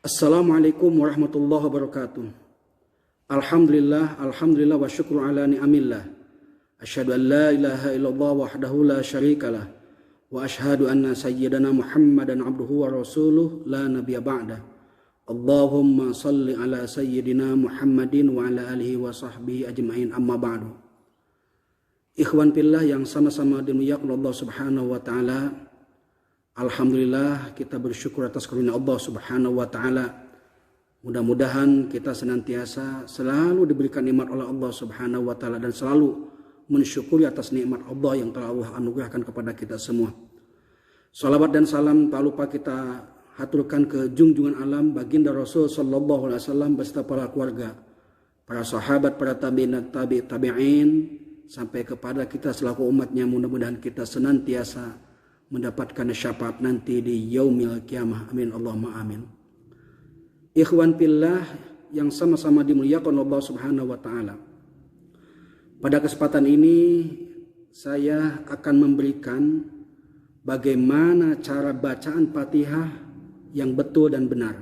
Assalamualaikum warahmatullahi wabarakatuh. Alhamdulillah wa syukru ala ni'amillah. Asyhadu an la ilaha illallah wahdahu la syarikalah. Wa asyhadu anna sayyidana Muhammadan abduhu wa rasuluh la nabiyya ba'dah. Allahumma salli ala sayyidina Muhammadin wa ala alihi wa sahbihi ajma'in amma ba'du. Ikhwan fillah yang sama-sama dimuliakan Allah Subhanahu wa taala. Alhamdulillah kita bersyukur atas karunia Allah Subhanahu wa taala. Mudah-mudahan kita senantiasa selalu diberikan nikmat oleh Allah Subhanahu wa taala dan selalu mensyukuri atas nikmat Allah yang telah Allah anugerahkan kepada kita semua. Salawat dan salam tak lupa kita haturkan ke junjungan alam baginda Rasul sallallahu alaihi wasallam beserta para keluarga, para sahabat, para tabi'in sampai kepada kita selaku umatnya. Mudah-mudahan kita senantiasa mendapatkan syafaat nanti di yaumil qiyamah. Amin Allahumma amin. Ikhwan fillah yang sama-sama dimuliakan Allah Subhanahu wa taala. Pada kesempatan ini saya akan memberikan bagaimana cara bacaan Fatihah yang betul dan benar.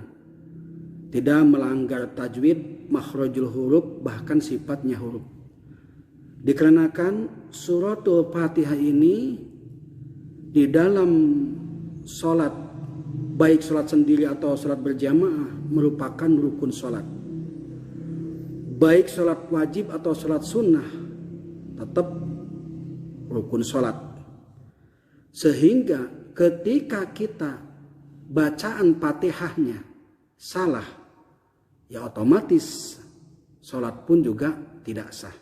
Tidak melanggar tajwid, makhrajul huruf, bahkan sifatnya huruf. Dikarenakan suratul Fatihah ini di dalam sholat, baik sholat sendiri atau sholat berjamaah, merupakan rukun sholat. Baik sholat wajib atau sholat sunnah, tetap rukun sholat. Sehingga ketika kita bacaan Fatihahnya salah, ya otomatis sholat pun juga tidak sah.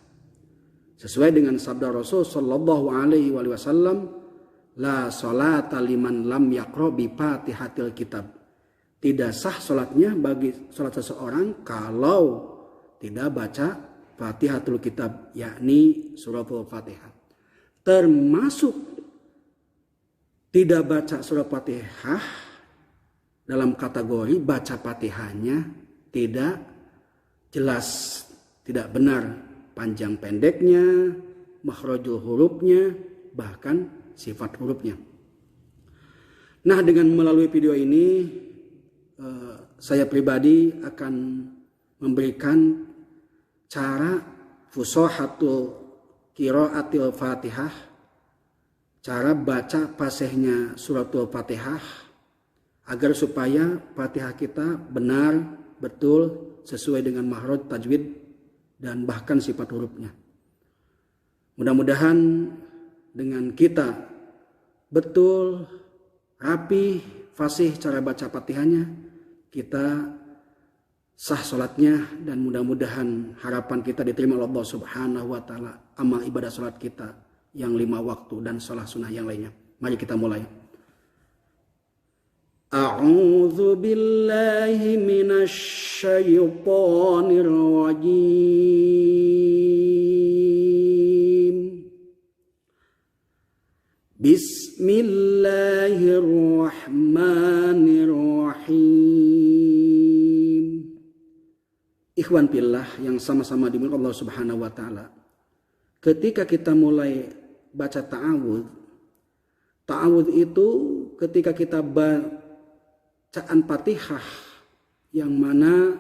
Sesuai dengan sabda Rasul sallallahu alaihi wasallam, la sholata liman lam yaqra bi Fatihatil kitab. Tidak sah sholatnya bagi sholat seseorang kalau tidak baca Fatihatul kitab, yakni suratul Fatihah. Termasuk tidak baca surat Fatihah dalam kategori baca Fatihahnya tidak jelas, tidak benar, panjang pendeknya, makhrajul hurufnya, bahkan sifat hurufnya. Nah, dengan melalui video ini saya pribadi akan memberikan cara fusohatul qiraatil Fatihah, cara baca fasihnya suratul Fatihah agar supaya Fatihah kita benar, betul, sesuai dengan makhraj, tajwid, dan bahkan sifat hurufnya. Mudah-mudahan dengan kita betul, rapi, fasih cara baca Fatihahnya, kita sah sholatnya, dan mudah-mudahan harapan kita diterima oleh Allah Subhanahu wa taala amal ibadah sholat kita yang 5 waktu dan sholat sunnah yang lainnya. Mari kita mulai. A'udzu billahi minasy syaithanir rajim. Bismillahirrahmanirrahim. Ikhwan fillah yang sama-sama dimuliakan Allah Subhanahu wa taala. Ketika kita mulai baca ta'awudz itu ketika kita bacaan Fatihah, yang mana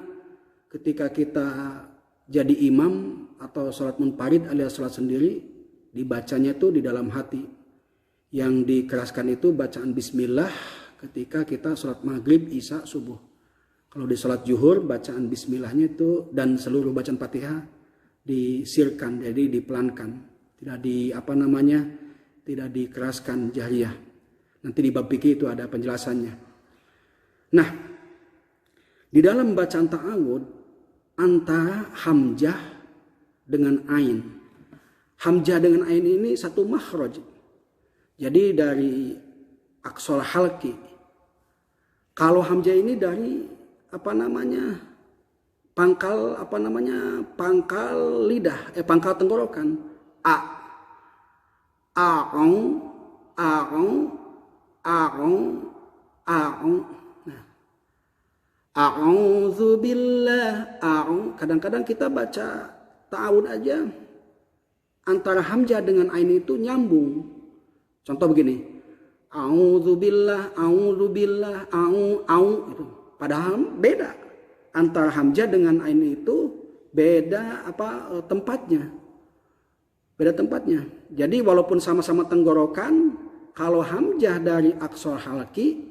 ketika kita jadi imam atau salat munfarid alias salat sendiri, dibacanya itu di dalam hati. Yang dikeraskan itu bacaan bismillah ketika kita sholat maghrib, isya, subuh. Kalau di sholat zuhur bacaan bismillahnya itu dan seluruh bacaan Fatihah disirkan, jadi dipelankan, tidak tidak dikeraskan jahriyah. Nanti di bab fikih itu ada penjelasannya. Nah, di dalam bacaan ta'awud antara hamzah dengan ain. Hamzah dengan ain ini satu makhraj. Jadi dari aksol halki. Kalau hamzah ini dari pangkal lidah, pangkal tenggorokan. A'ung. Nah, a'udzu billah, kadang-kadang kita baca ta'awud aja antara hamzah dengan ain itu nyambung. Contoh begini, a'udzubillah, au, gitu. Padahal beda antara hamzah dengan ain itu beda tempatnya. Beda tempatnya. Jadi walaupun sama-sama tenggorokan, kalau hamzah dari aksor halki,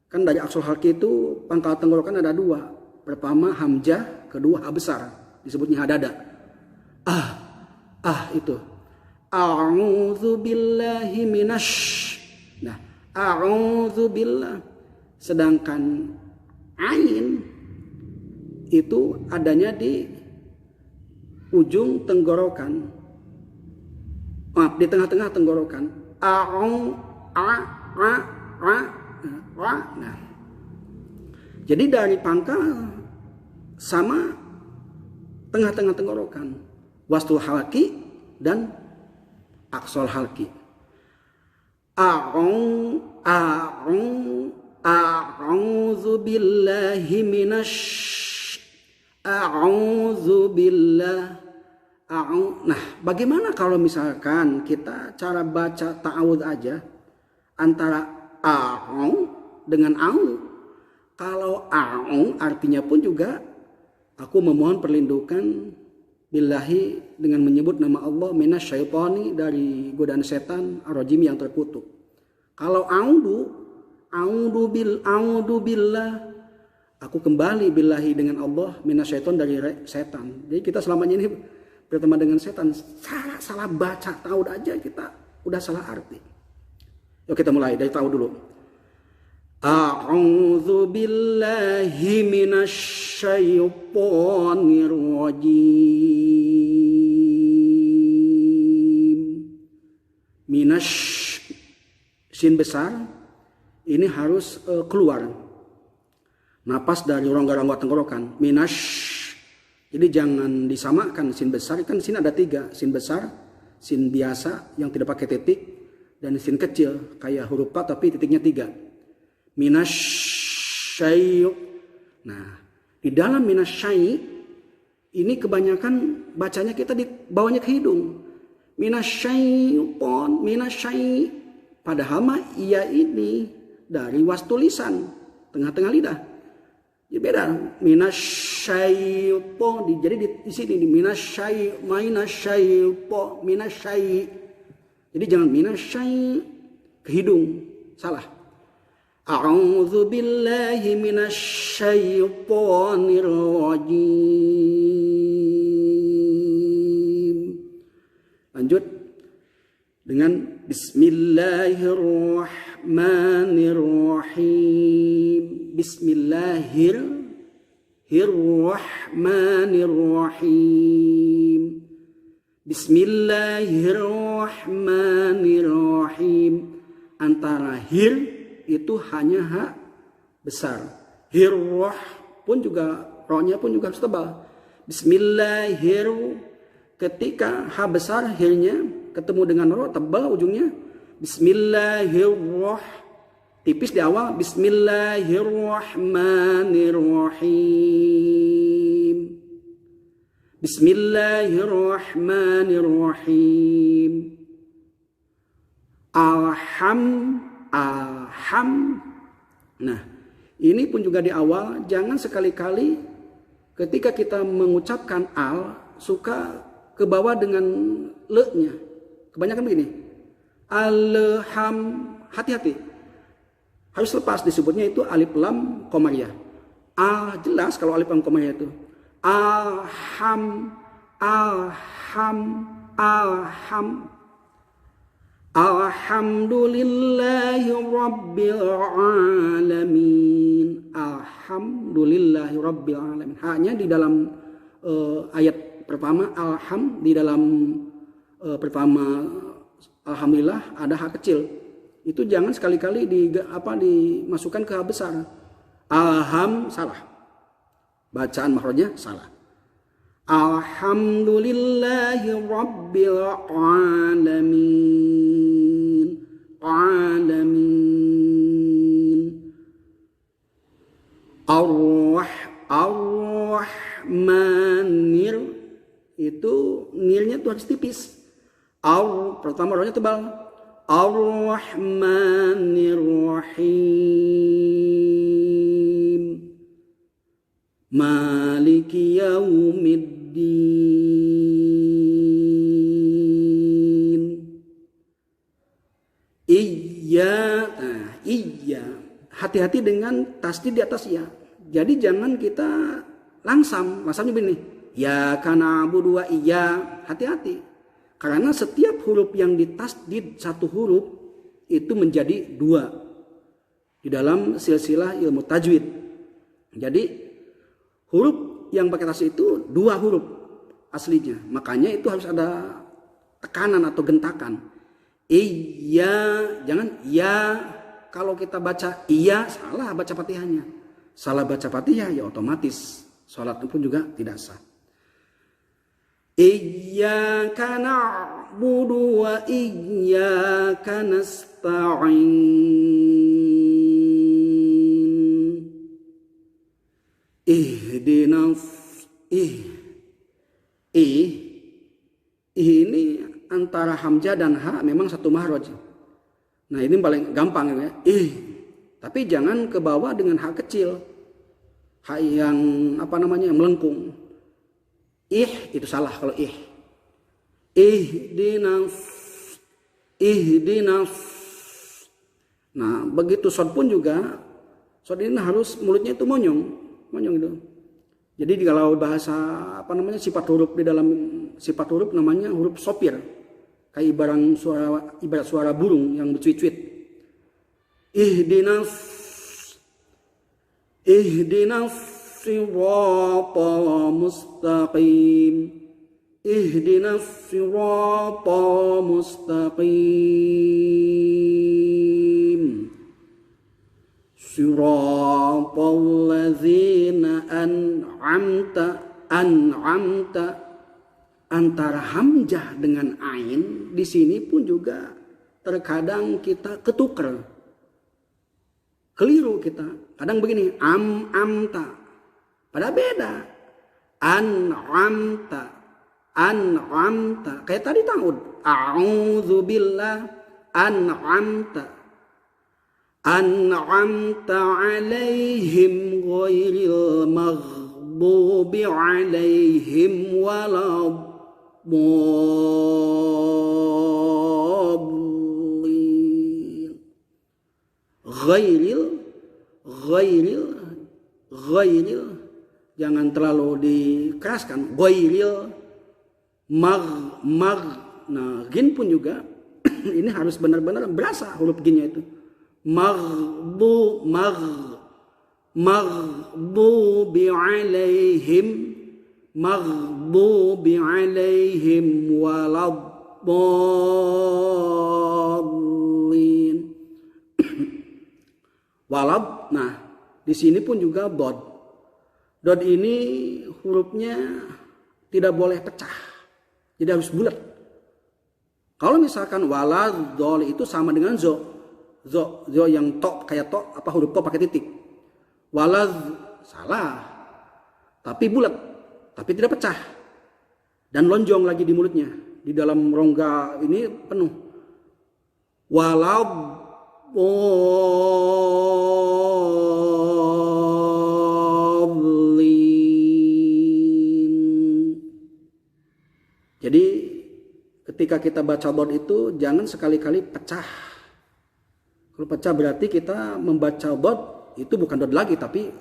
kan dari aksor halki itu pangkal tenggorokan ada dua. Pertama hamzah, kedua ha besar, disebutnya hadada. Itu. A'udzu billahi minasy. Nah, a'udzu billah. Sedangkan ain itu adanya di ujung tenggorokan. Maaf, di tengah-tengah tenggorokan. Nah. Jadi dari pangkal sama tengah-tengah tenggorokan. Wastul halki dan aksol halki. A'udzu billahi a'udzu billah. Nah, bagaimana kalau misalkan kita cara baca ta'awudz aja antara a'u dengan au? Kalau au artinya pun juga aku memohon perlindungan billahi dengan menyebut nama Allah minasyaitoni dari godaan setan ar-rajim yang terkutuk. Kalau a'udzu billah, aku kembali billahi dengan Allah minasyaiton dari setan. Jadi kita selamanya ini berteman dengan setan, salah baca ta'awudz aja kita udah salah arti. Yuk kita mulai dari ta'awudz dulu. A'udzu billahi minasyaitonir rajim. Sin besar ini harus keluar. Napas dari rongga-rongga tenggorokan. Jadi jangan disamakan sin besar, kan sin ada 3, sin besar, sin biasa yang tidak pakai titik, dan sin kecil kayak huruf pa tapi titiknya 3. Minasyai. Nah, di dalam minasyai ini kebanyakan bacanya kita di bawahnya ke hidung. Minasyaiton, minasyai. Padahal mah iya ini dari was tulisan tengah-tengah lidah. Ya beda, minasyaiton. Jadi di sini di minasyai. Jadi jangan minasyai ke hidung, salah. A'udzu billahi minasyaitonir rajim. Lanjut dengan bismillahirrahmanirrahim. Bismillahirrahmanirrahim. Bismillahirrahmanirrahim. Antara hir itu hanya ha besar. Hirrah pun juga rohnya pun juga harus tebal. Bismillahir. Ketika ha besar hirnya ketemu dengan roh tebal ujungnya. Bismillahirrahmanirrahim. Tipis di awal. Bismillahirrahmanirrahim. Bismillahirrahmanirrahim. Alham. Nah, ini pun juga di awal. Jangan sekali-kali ketika kita mengucapkan al suka ke bawah dengan le-nya. Kebanyakan begini. Alham. Hati-hati. Harus lepas, disebutnya itu alif lam qamariyah. Jelas kalau alif lam qamariyah itu. Alham. Alhamdulillahi rabbil alamin. Alhamdulillahi rabbil alamin. Hanya di dalam ayat pertama di dalam pertama alhamdulillah ada ha kecil. Itu jangan sekali-kali dimasukkan ke ha besar. Salah. Bacaan makhrajnya salah. Alhamdulillahi rabbil alamin. Ar-Rahmanir. Itu nirnya tuh harus tipis. Pertama rohnya tebal. Ar-Rahmanirrahim. Maliki yaumiddin. Iya. Hati-hati dengan tasdid di atas ya. Jadi jangan kita lamsamnya begini. Ya kana abudu wa iya. Hati-hati. Karena setiap huruf yang ditasdid satu huruf itu menjadi dua di dalam silsilah ilmu tajwid. Jadi huruf yang pakai tasdid itu dua huruf aslinya. Makanya itu harus ada tekanan atau gentakan. Iya, jangan ya. Kalau kita baca iya, salah baca Fatihahnya. Salah baca Fatihah ya otomatis sholat pun juga tidak sah. Iyyaka na'budu wa iyyaka nasta'in. Ini antara hamzah dan ha memang satu mahraj. Nah ini paling gampang ya. Tapi jangan ke bawah dengan ha kecil. Ha yang melengkung. Itu salah kalau ihdinas. Nah begitu shod pun juga. Shod ini harus mulutnya itu monyong itu. Jadi kalau bahasa sifat huruf di dalam sifat huruf namanya huruf sopir. Kayak ibarat suara burung yang bercuit-cuit. Ihdinas siratal mustaqim. Ihdinas siratal mustaqim. Siratal ladzina an'amta. Antara hamzah dengan ain di sini pun juga terkadang kita ketukar. Keliru kita. Kadang begini, amta. Padahal beda. An'amta. Kayak tadi ta'ud. A'udzubillah. An'amta alaihim ghairil maghdubi alaihim walad ghairil jangan terlalu dikeraskan. Ghairil nah gin pun juga ini harus benar-benar berasa huruf ginnya itu. Maghdubi alaihim waladdallin. Walad, nah di sini pun juga dod. Dod ini hurufnya tidak boleh pecah, jadi harus bulat. Kalau misalkan waladdallin itu sama dengan zo yang tok kayak tok huruf tok pakai titik. Walad salah, tapi bulat, tapi tidak pecah dan lonjong lagi di mulutnya, di dalam rongga ini penuh. Jadi ketika kita baca dot itu jangan sekali-kali pecah. Kalau pecah berarti kita membaca dot itu bukan dot lagi tapi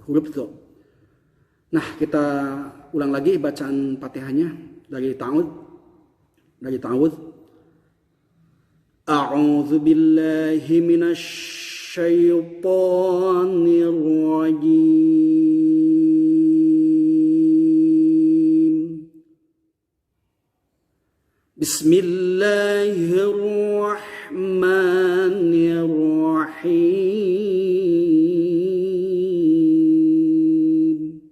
huruf dot. Nah kita ulang lagi bacaan Fatihahnya dari ta'awudz. A'udzu billahi minasy syaithanir rajim. Bismillahirrahmanirrahim.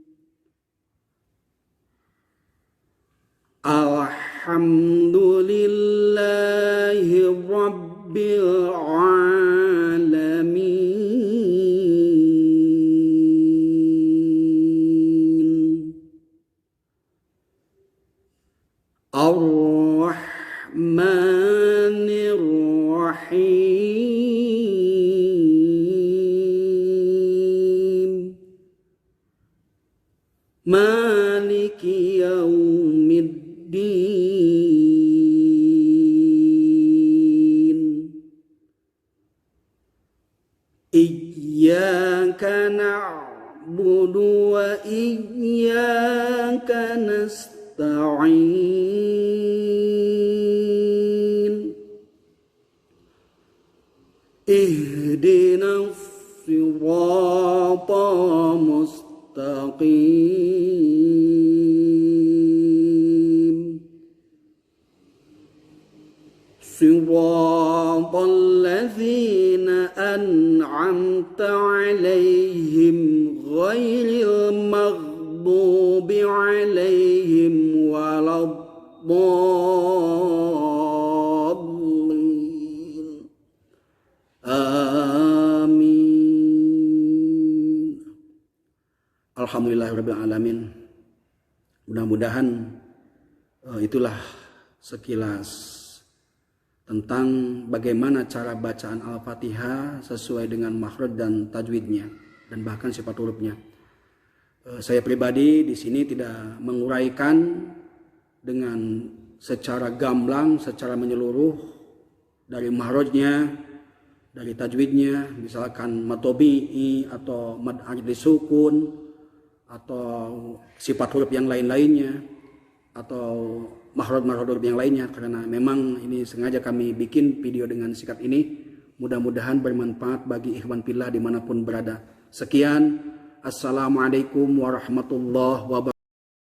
Alhamdulillahi rabbil alamin. Ar-Rahmanir-Rahim. na'budu wa iyyaka nasta'in. Ihdinas siratal mustaqim. Siratal ladzina an'amta 'alaihim ghairil maghdubi 'alaihim waladdallin. Amin. Alhamdulillahirabbil alamin. Mudah-mudahan itulah sekilas tentang bagaimana cara bacaan Al-Fatihah sesuai dengan makhraj dan tajwidnya dan bahkan sifat hurufnya. Saya pribadi di sini tidak menguraikan dengan secara gamblang, secara menyeluruh dari makhrajnya, dari tajwidnya, misalkan mad tabi'i atau mad arid sukun atau sifat huruf yang lain-lainnya atau makhraj yang lainnya, karena memang ini sengaja kami bikin video dengan sikap ini. Mudah-mudahan bermanfaat bagi ikhwan fillah dimanapun berada. Sekian, assalamualaikum warahmatullahi wabarakatuh.